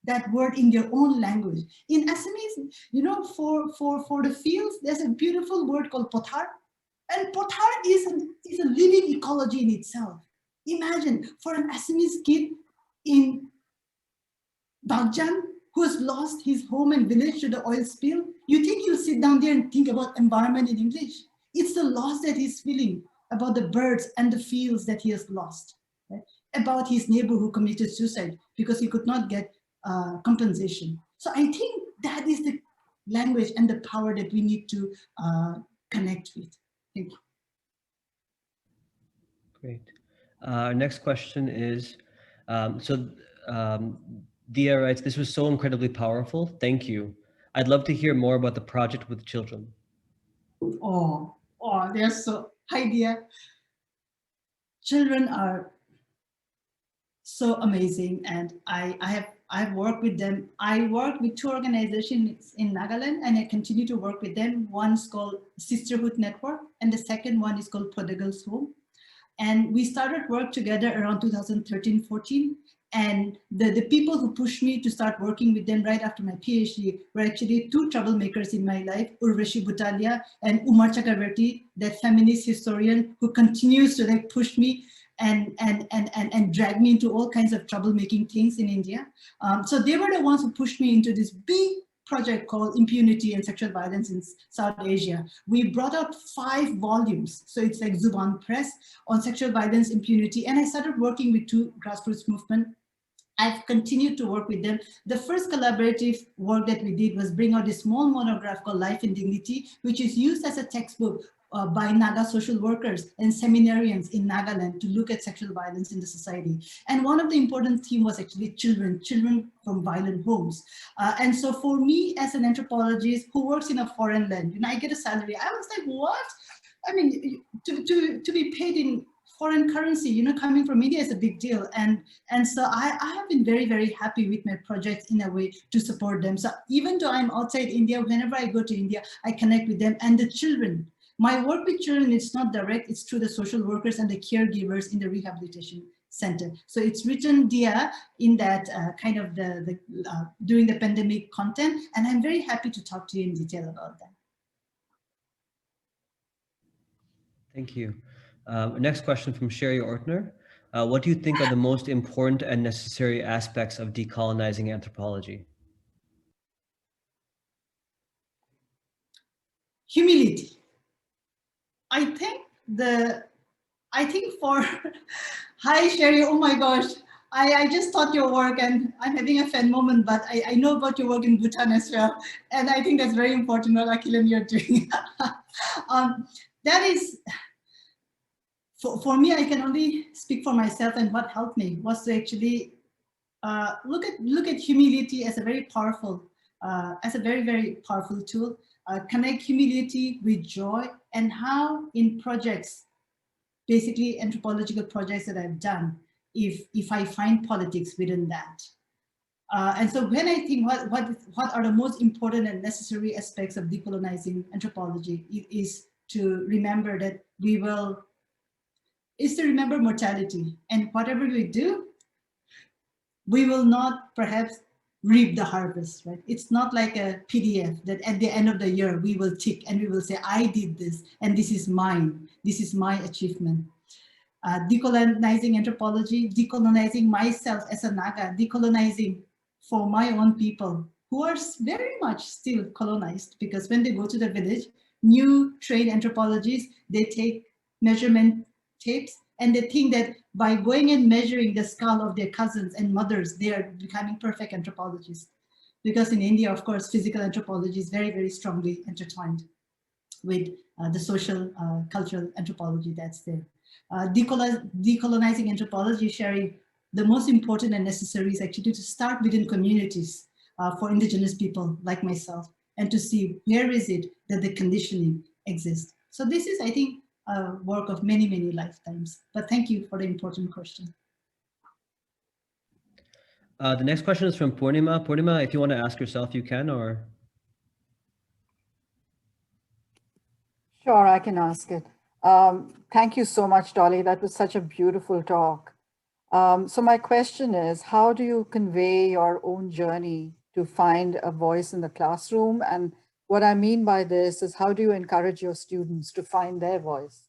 that word in their own language. In Assamese, you know, for the fields, there's a beautiful word called pothar. And pothar is a living ecology in itself. Imagine for an Assamese kid in Bagjan who has lost his home and village to the oil spill, you think he'll sit down there and think about environment in English? It's the loss that he's feeling about the birds and the fields that he has lost, right? About his neighbor who committed suicide because he could not get compensation. So I think that is the language and the power that we need to connect with. Thank you. Great. Our next question is, Dia writes, this was so incredibly powerful. Thank you. I'd love to hear more about the project with children. Oh, they're so, hi Dia. Children are so amazing, and I've worked with them. I work with two organizations in Nagaland, and I continue to work with them. One's called Sisterhood Network, and the second one is called Prodigal's Home. And we started work together around 2013-14. And the people who pushed me to start working with them right after my PhD were actually two troublemakers in my life, Urvashi Butalia and Umar Chakravarti, that feminist historian who continues to like push me and drag me into all kinds of troublemaking things in India. So they were the ones who pushed me into this big project called Impunity and Sexual Violence in South Asia. We brought out 5 volumes. So it's like Zuban Press on sexual violence, impunity. And I started working with 2 grassroots movements. I've continued to work with them. The first collaborative work that we did was bring out a small monograph called Life in Dignity, which is used as a textbook by Naga social workers and seminarians in Nagaland to look at sexual violence in the society. And one of the important themes was actually children from violent homes. And so for me as an anthropologist who works in a foreign land, you know, I get a salary. I was like, what? I mean, to be paid in foreign currency, you know, coming from India is a big deal. And so I have been very, very happy with my projects in a way to support them. So even though I'm outside India, whenever I go to India, I connect with them and the children. My work with children, it's not direct, it's through the social workers and the caregivers in the rehabilitation center. So it's written there in that kind of during the pandemic content. And I'm very happy to talk to you in detail about that. Thank you. Next question from Sherry Ortner. What do you think are the most important and necessary aspects of decolonizing anthropology? Humility. I think for, hi Sherry, oh my gosh, I just thought your work and I'm having a fan moment, but I know about your work in Bhutan as well. And I think that's very important what Akilan you're doing. That is, for me, I can only speak for myself, and what helped me was to actually look at humility as a very powerful, very powerful tool. Connect humility with joy, and how in projects, basically anthropological projects that I've done, if I find politics within that. And so when I think what are the most important and necessary aspects of decolonizing anthropology, it is to remember that is to remember mortality, and whatever we do, we will not perhaps reap the harvest, right? It's not like a PDF that at the end of the year, we will tick and we will say, I did this, and this is mine. This is my achievement. Decolonizing anthropology, decolonizing myself as a Naga, decolonizing for my own people who are very much still colonized, because when they go to the village, new trained anthropologists, they take measurement tapes and they think that by going and measuring the skull of their cousins and mothers, they are becoming perfect anthropologists. Because in India, of course, physical anthropology is very, very strongly intertwined with the social, cultural anthropology that's there. Decolonizing anthropology, Sherry, the most important and necessary is actually to start within communities for indigenous people like myself, and to see where is it that the conditioning exists. So this is, I think, a work of many, many lifetimes. But thank you for the important question. The next question is from Purnima. Purnima, if you want to ask yourself, you can, or? Sure, I can ask it. Thank you so much, Dolly. That was such a beautiful talk. So my question is, how do you convey your own journey to find a voice in the classroom? And what I mean by this is, how do you encourage your students to find their voice?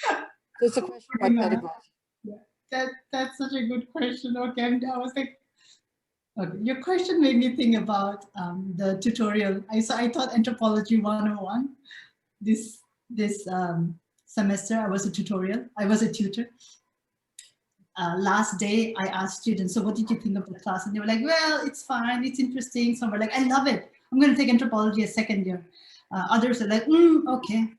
So it's a question about pedagogy. Yeah, that's such a good question. Okay, I was like, okay, your question made me think about the tutorial. I taught Anthropology 101 this semester. I was a tutor. Last day, I asked students, so what did you think of the class? And they were like, well, it's fine, it's interesting. Some were like, I love it. I'm going to take anthropology as second year. Others are like, okay.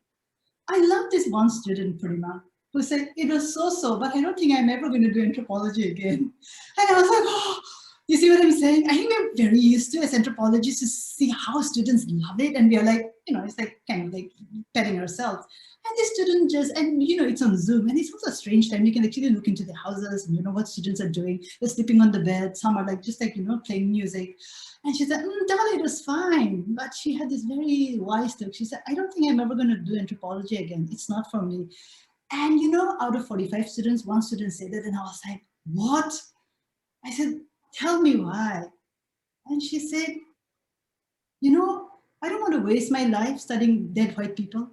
I love this one student, Purnima, who said, it was so, but I don't think I'm ever going to do anthropology again. And I was like, oh, you see what I'm saying? I think we're very used to, as anthropologists, to see how students love it. And we are like, you know, it's like kind of like petting ourselves. And this student just, and you know, it's on Zoom, and it's also a strange time. You can actually look into the houses and you know what students are doing. They're sleeping on the bed. Some are like, just like, you know, playing music. And she said, Dolly, it was fine. But she had this very wise look. She said, I don't think I'm ever going to do anthropology again. It's not for me. And you know, out of 45 students, one student said that, and I was like, what? I said, tell me why. And she said, you know, I don't want to waste my life studying dead white people.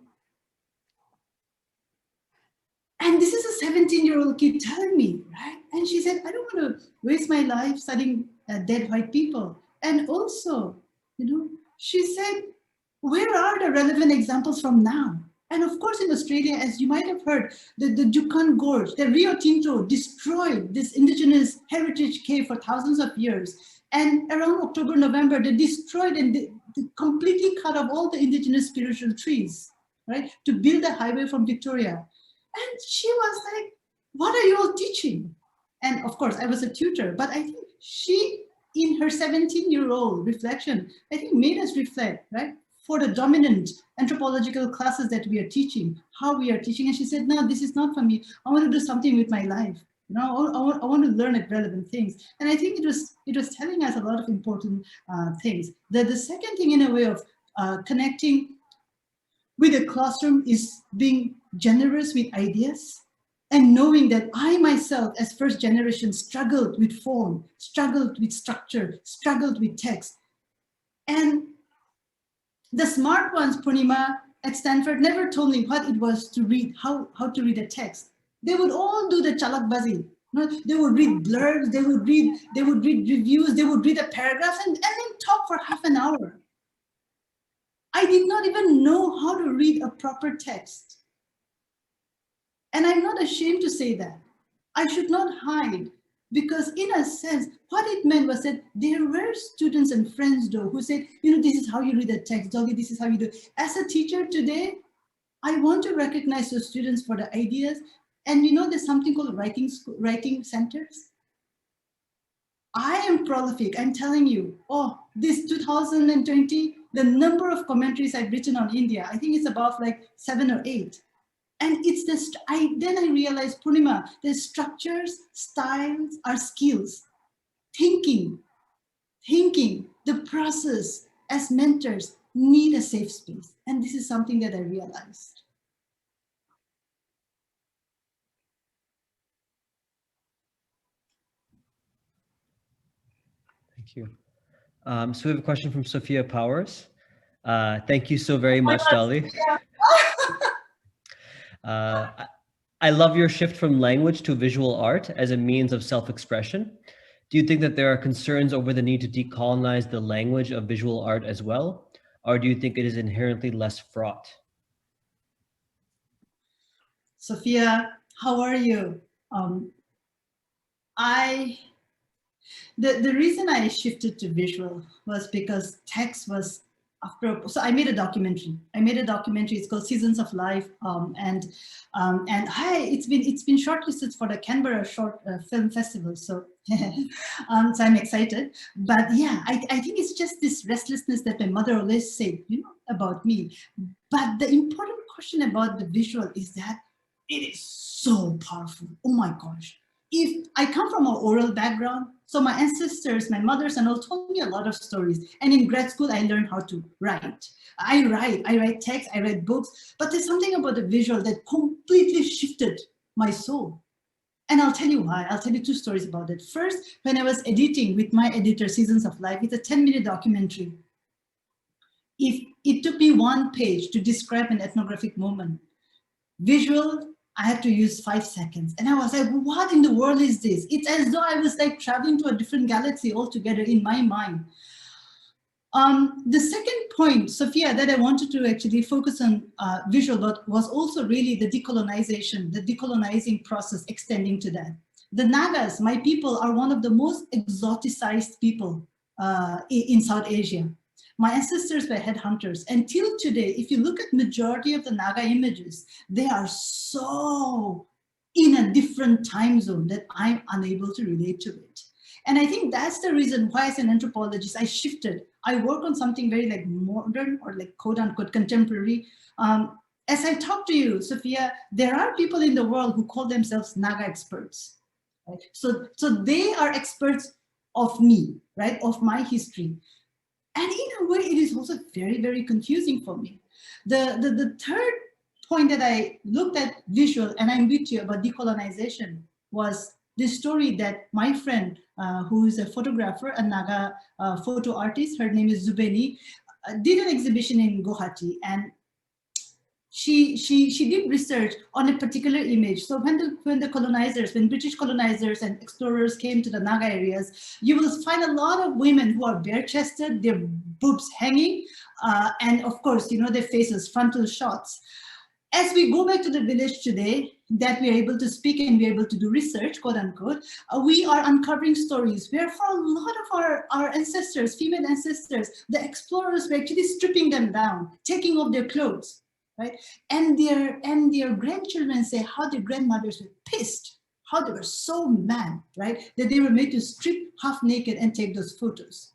And this is a 17-year-old kid telling me, right? And she said, I don't want to waste my life studying dead white people. And also, She said, where are the relevant examples from now? And of course, in Australia, as you might have heard, the Yukon Gorge, the Rio Tinto destroyed this indigenous heritage cave for thousands of years. And around October, November, they destroyed and they completely cut off all the indigenous spiritual trees, right, to build a highway from Victoria. And she was like, what are you all teaching? And of course, I was a tutor, but I think she, in her 17-year-old reflection, I think made us reflect, right? For the dominant anthropological classes that we are teaching, how we are teaching. And she said, no, this is not for me. I want to do something with my life. I want to learn relevant things. And I think it was telling us a lot of important things. The second thing, in a way of connecting with the classroom, is being generous with ideas and knowing that I myself, as first generation, struggled with form, struggled with structure, struggled with text. And the smart ones, Purnima, at Stanford, never told me what it was to read, how to read a text. They would all do the chalakbazi. They would read blurbs, they would read reviews, they would read a paragraph and then talk for half an hour. I did not even know how to read a proper text. And I'm not ashamed to say that. I should not hide, because in a sense, what it meant was that there were students and friends though who said, this is how you read a text, Dolly, this is how you do. As a teacher today, I want to recognize those students for the ideas. And there's something called writing centers. I am prolific, I'm telling you. This 2020, the number of commentaries I've written on India, I think it's about like 7 or 8. And it's then I realized, Purnima, the structures, styles are skills. Thinking, the process as mentors need a safe space. And this is something that I realized. Thank you. So we have a question from Sophia Powers. Thank you so very much, Dolly. I love your shift from language to visual art as a means of self-expression. Do you think that there are concerns over the need to decolonize the language of visual art as well? Or do you think it is inherently less fraught? Sophia, how are you? The reason I shifted to visual was because text was so I made a documentary. It's called Seasons of Life, and it's been shortlisted for the Canberra Short Film Festival. So, so I'm excited. But yeah, I think it's just this restlessness that my mother always said, about me. But the important question about the visual is that it is so powerful. Oh my gosh. If I come from an oral background, so my ancestors, my mothers and all told me a lot of stories. And in grad school, I learned how to write. I write text, I write books, but there's something about the visual that completely shifted my soul. And I'll tell you why. I'll tell you 2 stories about it. First, when I was editing with my editor, Seasons of Life, it's a 10-minute documentary. If it took me 1 page to describe an ethnographic moment, visual, I had to use 5 seconds. And I was like, what in the world is this? It's as though I was like traveling to a different galaxy altogether in my mind. The second point, Sophia, that I wanted to actually focus on visual, but was also really the decolonization, the decolonizing process extending to that. The Nagas, my people, are one of the most exoticized people in South Asia. My ancestors were headhunters. Until today, if you look at majority of the Naga images, they are so in a different time zone that I'm unable to relate to it. And I think that's the reason why, as an anthropologist, I shifted. I work on something very like modern or like quote unquote contemporary. As I talk to you, Sophia, there are people in the world who call themselves Naga experts. Right? So they are experts of me, right? Of my history. And in a way, it is also very, very confusing for me. The third point that I looked at visual, and I'm with you about decolonization, was this story that my friend, who is a photographer, a Naga photo artist, her name is Zubeni, did an exhibition in Guwahati. And she did research on a particular image. So when British colonizers and explorers came to the Naga areas, you will find a lot of women who are bare-chested, their boobs hanging, and of course, you know, their faces, frontal shots. As we go back to the village today, that we are able to speak and we are able to do research, quote unquote, we are uncovering stories where for a lot of our ancestors, female ancestors, the explorers were actually stripping them down, taking off their clothes, right? And their grandchildren say how their grandmothers were pissed, how they were so mad, right? That they were made to strip half naked and take those photos.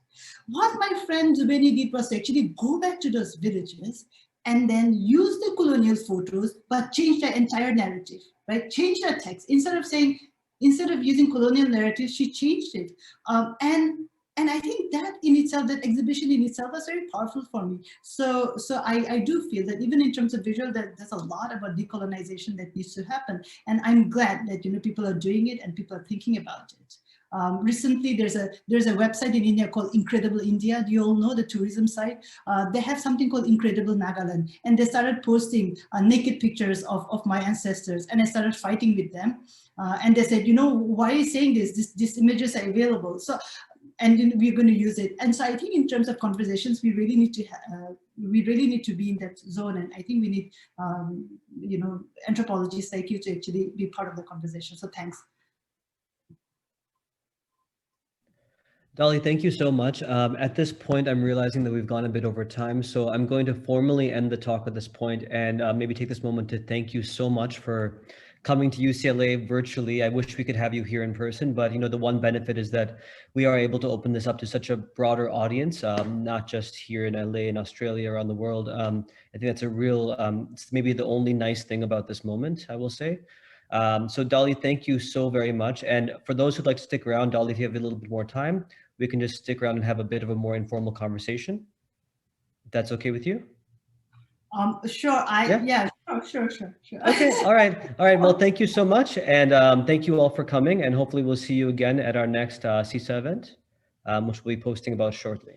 What my friend Zubeni did was to actually go back to those villages and then use the colonial photos, but change the entire narrative, right? Change the text. Instead of using colonial narratives, she changed it. And I think that in itself, that exhibition in itself was very powerful for me. So I do feel that even in terms of visual, that there's a lot about decolonization that needs to happen. And I'm glad that, you know, people are doing it and people are thinking about it. Recently, there's a website in India called Incredible India. Do you all know the tourism site? They have something called Incredible Nagaland, and they started posting naked pictures of my ancestors, and I started fighting with them. And they said, you know, why are you saying this? These images are available. So, and we're going to use it. And so I think in terms of conversations, we really need to be in that zone. And I think we need, you know, anthropologists like you to actually be part of the conversation. So thanks. Dolly, thank you so much. At this point, I'm realizing that we've gone a bit over time, so I'm going to formally end the talk at this point and maybe take this moment to thank you so much for coming to UCLA virtually. I wish we could have you here in person, but you know, the one benefit is that we are able to open this up to such a broader audience, not just here in LA, in Australia, around the world. I think that's a real, it's maybe the only nice thing about this moment, I will say. So Dolly, thank you so very much. And for those who'd like to stick around, Dolly, if you have a little bit more time, we can just stick around and have a bit of a more informal conversation. If that's okay with you? Sure. Sure. Okay. All right. Well, thank you so much. And thank you all for coming. And hopefully we'll see you again at our next CISA event, which we'll be posting about shortly.